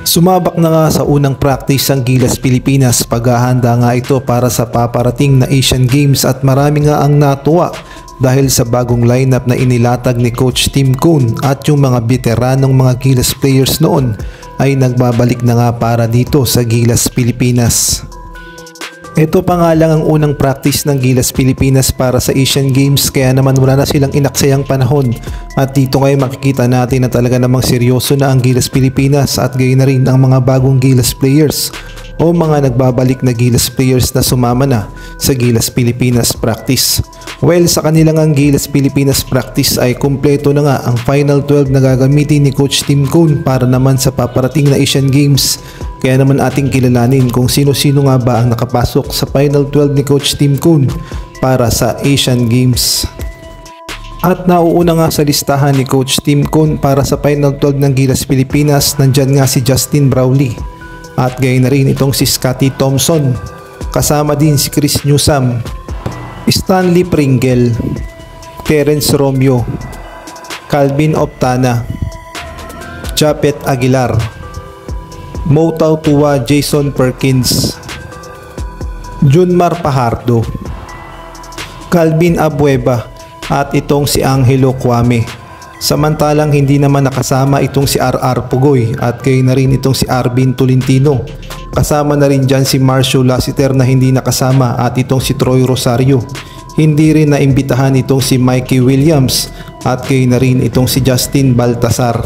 Sumabak na nga sa unang practice ang Gilas Pilipinas, paghahanda nga ito para sa paparating na Asian Games at marami nga ang natuwa dahil sa bagong lineup na inilatag ni Coach Tim Cone at yung mga veteranong mga Gilas players noon ay nagbabalik na nga para dito sa Gilas Pilipinas. Ito pa nga lang ang unang practice ng Gilas Pilipinas para sa Asian Games, kaya naman wala na silang inaksayang panahon at dito ngayon makikita natin na talaga namang seryoso na ang Gilas Pilipinas at gayon na rin ang mga bagong Gilas players o mga nagbabalik na Gilas players na sumama na sa Gilas Pilipinas practice. Well, sa kanilang ang Gilas Pilipinas practice ay kumpleto na nga ang Final 12 na gagamitin ni Coach Tim Cone para naman sa paparating na Asian Games. Kaya naman ating kilalanin kung sino-sino nga ba ang nakapasok sa Final 12 ni Coach Tim Cone para sa Asian Games. At nauuna nga sa listahan ni Coach Tim Cone para sa Final 12 ng Gilas Pilipinas, nandyan nga si Justin Brownlee. At gayon na rin itong si Scotty Thompson. Kasama din si Chris Newsome, Stanley Pringle, Terence Romeo, Calvin Optana, Japet Aguilar, Moutaw Tua, Jason Perkins, Junmar Pajardo, Calvin Abueva at itong si Angelo Kwame. Samantalang hindi naman nakasama itong si RR Pugoy at kayo na rin itong si Arvin Tolentino. Kasama na rin dyan si Marcio Lassiter na hindi nakasama at itong si Troy Rosario. Hindi rin naimbitahan itong si Mikey Williams at kayo na rin itong si Justin Baltasar.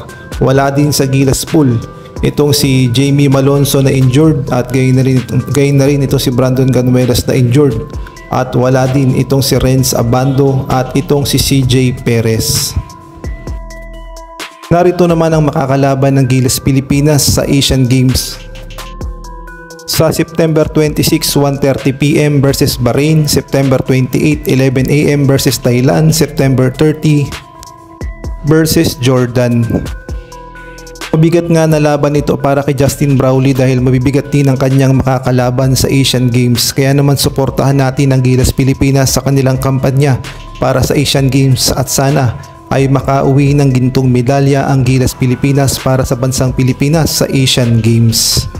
Wala din sa Gilas pool itong si Jamie Malonzo na injured at gayon na rin itong si Brandon Ganuelas na injured at wala din itong si Renz Abando at itong si CJ Perez. Narito naman ang makakalaban ng Gilas Pilipinas sa Asian Games. Sa September 26, 1:30 PM versus Bahrain, September 28, 11 AM versus Thailand, September 30 versus Jordan. Mabigat nga na laban ito para kay Justin Brownlee dahil mabibigat din ang kanyang makakalaban sa Asian Games. Kaya naman suportahan natin ang Gilas Pilipinas sa kanilang kampanya para sa Asian Games at sana ay makauwi ng gintong medalya ang Gilas Pilipinas para sa bansang Pilipinas sa Asian Games.